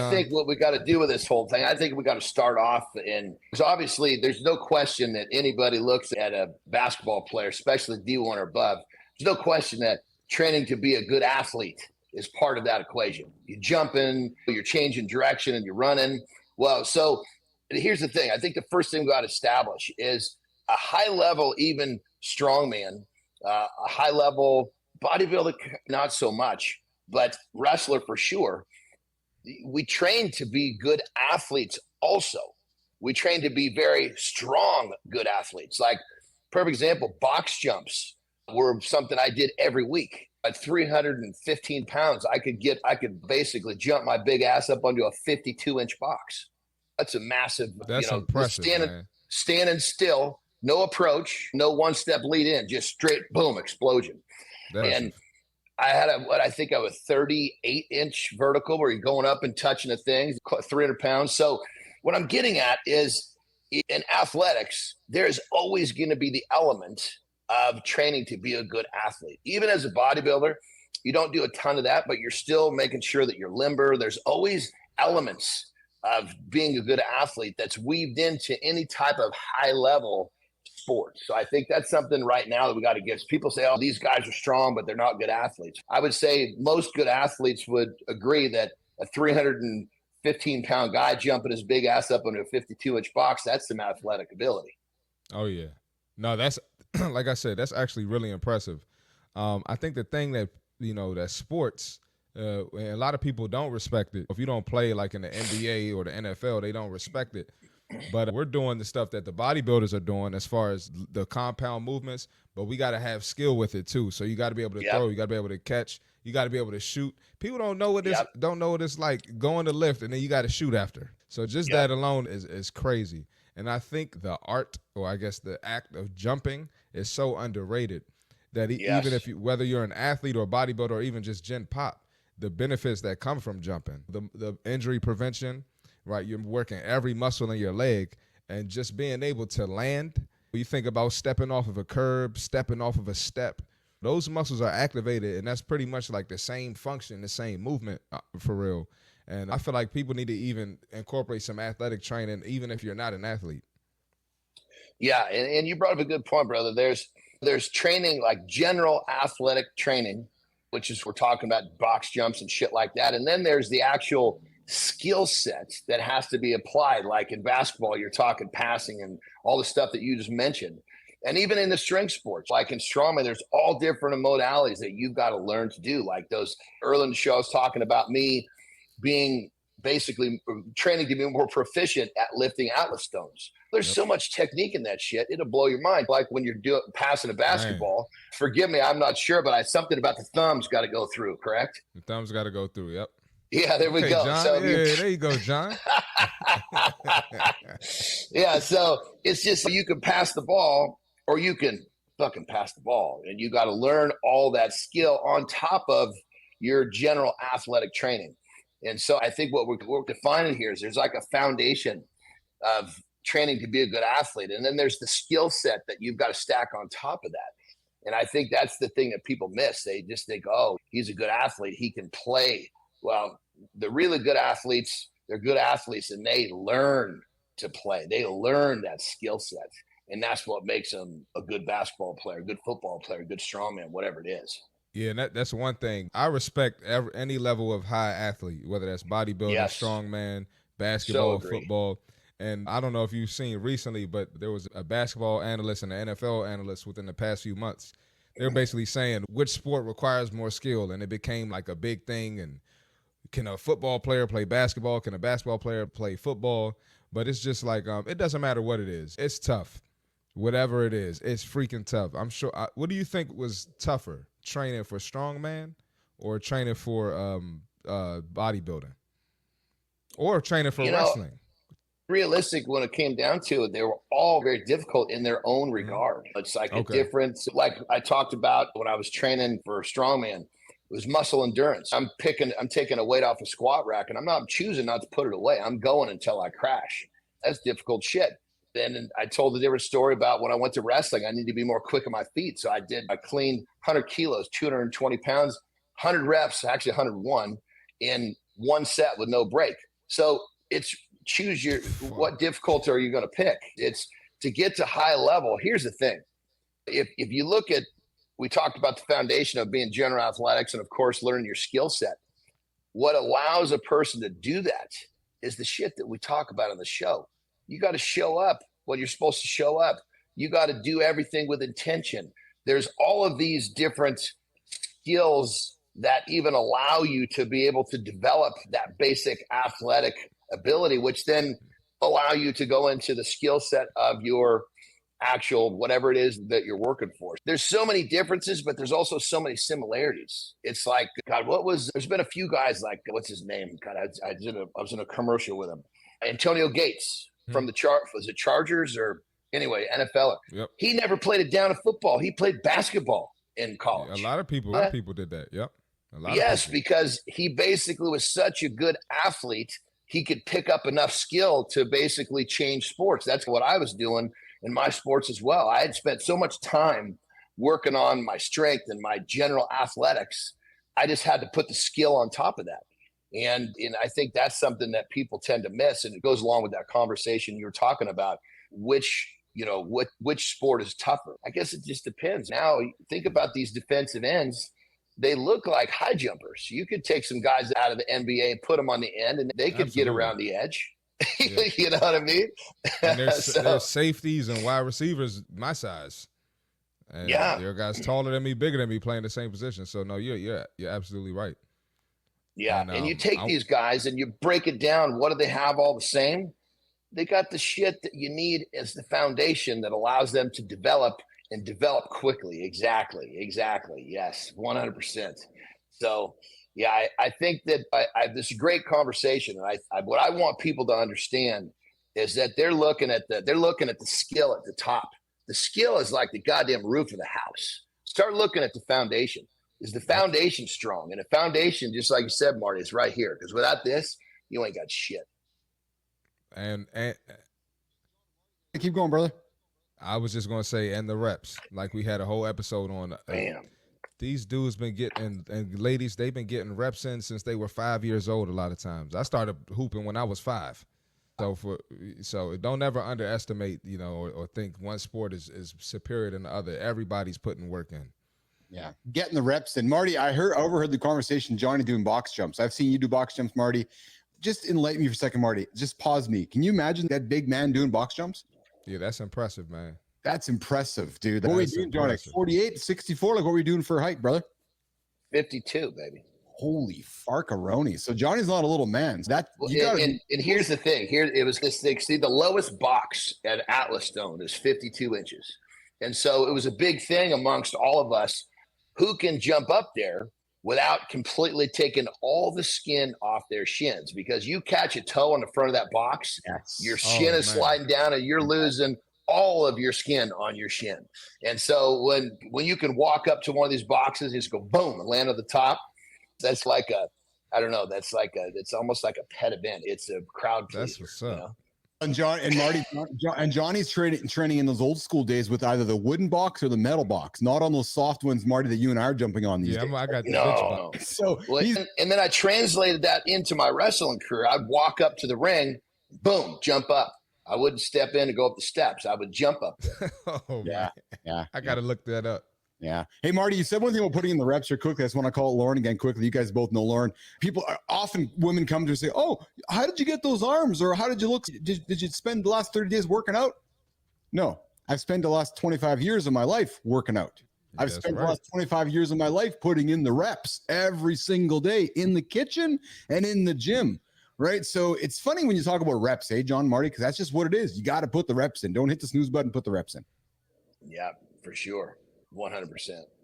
I think what we got to do with this whole thing, I think we got to start off because obviously there's no question that anybody looks at a basketball player, especially D1 or above. There's no question that training to be a good athlete is part of that equation. You're jumping, you're changing direction, and you're running. Well, so here's the thing. I think the first thing we got to establish is a high level, even strongman, a high level bodybuilder, not so much, but wrestler for sure. We train to be good athletes also. We train to be very strong, good athletes. Like, perfect example, box jumps were something I did every week. At 315 pounds, I could basically jump my big ass up onto a 52-inch box. That's a massive, that's impressive, standing still, no approach, no one-step lead in, just straight, boom, explosion. And I had I think a 38-inch vertical where you're going up and touching the thing, 300 pounds. So what I'm getting at is in athletics, there's always going to be the element of training to be a good athlete. Even as a bodybuilder, you don't do a ton of that, but you're still making sure that you're limber. There's always elements of being a good athlete that's weaved into any type of high-level sport. So I think that's something right now that we got to get. People say, oh, these guys are strong, but they're not good athletes. I would say most good athletes would agree that a 315-pound guy jumping his big ass up into a 52-inch box, that's some athletic ability. Oh, yeah. No, that's, like I said, that's actually really impressive. I think the thing that, that sports, and a lot of people don't respect it. If you don't play like in the NBA or the NFL, they don't respect it. But we're doing the stuff that the bodybuilders are doing as far as the compound movements, but we got to have skill with it too. So you got to be able to throw, you got to be able to catch, you got to be able to shoot. People don't know what it's like going to lift and then you got to shoot after. So just that alone is crazy. And I think the art, or I guess the act of jumping, is so underrated that even if whether you're an athlete or a bodybuilder or even just gen pop, the benefits that come from jumping, the injury prevention. Right, you're working every muscle in your leg, and just being able to land. You think about stepping off of a curb, stepping off of a step. Those muscles are activated, and that's pretty much like the same function, the same movement for real. And I feel like people need to even incorporate some athletic training, even if you're not an athlete. Yeah, and you brought up a good point, brother. There's training, like general athletic training, which is we're talking about box jumps and shit like that. And then there's the actual skill sets that has to be applied. Like in basketball, you're talking passing and all the stuff that you just mentioned. And even in the strength sports, like in strongman, there's all different modalities that you've got to learn to do. Like those early in the show, I was talking about me being basically training to be more proficient at lifting Atlas stones. There's so much technique in that shit. It'll blow your mind. Like when you're passing a basketball, forgive me, I'm not sure, but something about the thumbs got to go through, correct? The thumbs got to go through, yep. Yeah, there we go. John. So there you go, John. Yeah, so it's just you can pass the ball or you can fucking pass the ball. And you got to learn all that skill on top of your general athletic training. And so I think what we're defining here is there's like a foundation of training to be a good athlete. And then there's the skill set that you've got to stack on top of that. And I think that's the thing that people miss. They just think, oh, he's a good athlete. He can play. Well, the really good athletes, they're good athletes and they learn to play. They learn that skill set. And that's what makes them a good basketball player, a good football player, a good strongman, whatever it is. Yeah, and that's one thing. I respect any level of high athlete, whether that's bodybuilding, strongman, basketball, football. And I don't know if you've seen recently, but there was a basketball analyst and an NFL analyst within the past few months. They're basically saying which sport requires more skill, and it became like a big thing. And can a football player play basketball? Can a basketball player play football? But it's just like it doesn't matter what it is. It's tough. Whatever it is, it's freaking tough. I'm sure. What do you think was tougher, training for strongman or training for bodybuilding or training for wrestling? Realistic, when it came down to it, they were all very difficult in their own regard. It's like a difference. Like I talked about when I was training for strongman, it was muscle endurance. I'm taking a weight off a squat rack and I'm choosing not to put it away. I'm going until I crash. That's difficult shit. Then I told a different story about when I went to wrestling, I need to be more quick on my feet. So I cleaned 100 kilos, 220 pounds, 100 reps, actually 101 in one set with no break. So it's choose what difficulty are you going to pick? It's to get to high level. Here's the thing. If you look at, we talked about the foundation of being general athletics and of course, learning your skill set. What allows a person to do that is the shit that we talk about on the show. You got to show up when you're supposed to show up. You got to do everything with intention. There's all of these different skills that even allow you to be able to develop that basic athletic ability, which then allow you to go into the skill set of your actual whatever it is that you're working for. There's so many differences, but there's also so many similarities. It's like, God, there's been a few guys like, what's his name? God, I was in a commercial with him. Antonio Gates from the was it Chargers or anyway, NFL. Yep. He never played a down of football. He played basketball in college. A lot of people did that. Yep. Yes, because he basically was such a good athlete. He could pick up enough skill to basically change sports. That's what I was doing in my sports as well. I had spent so much time working on my strength and my general athletics. I just had to put the skill on top of that. And I think that's something that people tend to miss. And it goes along with that conversation you were talking about, which sport is tougher. I guess it just depends. Now, think about these defensive ends. They look like high jumpers. You could take some guys out of the NBA and put them on the end, and they could get around the edge. Yeah. You know what I mean? And there's safeties and wide receivers my size. And there are guys taller than me, bigger than me playing the same position. So no, you're absolutely right. Yeah, and you take these guys and you break it down. What do they have all the same? They got the shit that you need as the foundation that allows them to develop and develop quickly. Exactly. Yes, 100%. So yeah, I think that this is a great conversation. And what I want people to understand is that they're looking at the skill at the top. The skill is like the goddamn roof of the house. Start looking at the foundation. Is the foundation strong? And the foundation, just like you said, Marty, is right here. Because without this, you ain't got shit. And keep going, brother. I was just gonna say, and the reps. Like we had a whole episode on. Bam. These dudes been getting, and ladies, they've been getting reps in since they were 5 years old. A lot of times, I started hooping when I was 5. So don't ever underestimate, or think one sport is superior than the other. Everybody's putting work in. Yeah, getting the reps in. Marty, I overheard the conversation. Jonny doing box jumps. I've seen you do box jumps, Marty. Just enlighten me for a second, Marty. Just pause me. Can you imagine that big man doing box jumps? Yeah, that's impressive, man. That's impressive, dude. What were you doing, Jonny? 48, 64? Like, what were you doing for height, brother? 52, baby. Holy farkaroni. So Johnny's not a little man. So and here's the thing. Here it was this thing. See, the lowest box at Athleticism is 52 inches. And so it was a big thing amongst all of us. Who can jump up there without completely taking all the skin off their shins? Because you catch a toe on the front of that box, your shin is sliding down and you're losing all of your skin on your shin. And so when you can walk up to one of these boxes, just go boom and land on the top, that's like it's almost like a pet event. It's a crowd pleaser. That's what's up. And Marty and Johnny's training in those old school days with either the wooden box or the metal box, not on those soft ones, Marty, that you and I are jumping on these days. I got the box. So and then I translated that into my wrestling career. I'd walk up to the ring, boom, jump up. I wouldn't step in and go up the steps. I would jump up there. Yeah. I got to look that up. Yeah. Hey, Marty, you said one thing about putting in the reps here quickly. I just want to call Lauren again quickly. You guys both know Lauren. Women come to her and say, oh, how did you get those arms? Or how did you look? Did you spend the last 30 days working out? No, I've spent the last 25 years of my life working out. I've spent the last 25 years of my life putting in the reps every single day in the kitchen and in the gym. Right. So it's funny when you talk about reps, hey, John, Marty, because that's just what it is. You got to put the reps in. Don't hit the snooze button, put the reps in. Yeah, for sure. 100%.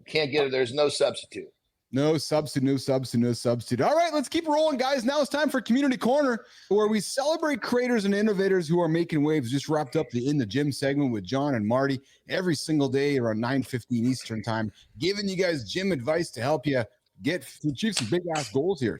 Can't get it. There's no substitute. No substitute. All right, let's keep rolling, guys. Now it's time for Community Corner, where we celebrate creators and innovators who are making waves. Just wrapped up the In the Gym segment with John and Marty every single day around 9:15 Eastern time, giving you guys gym advice to help you achieve some big ass goals here.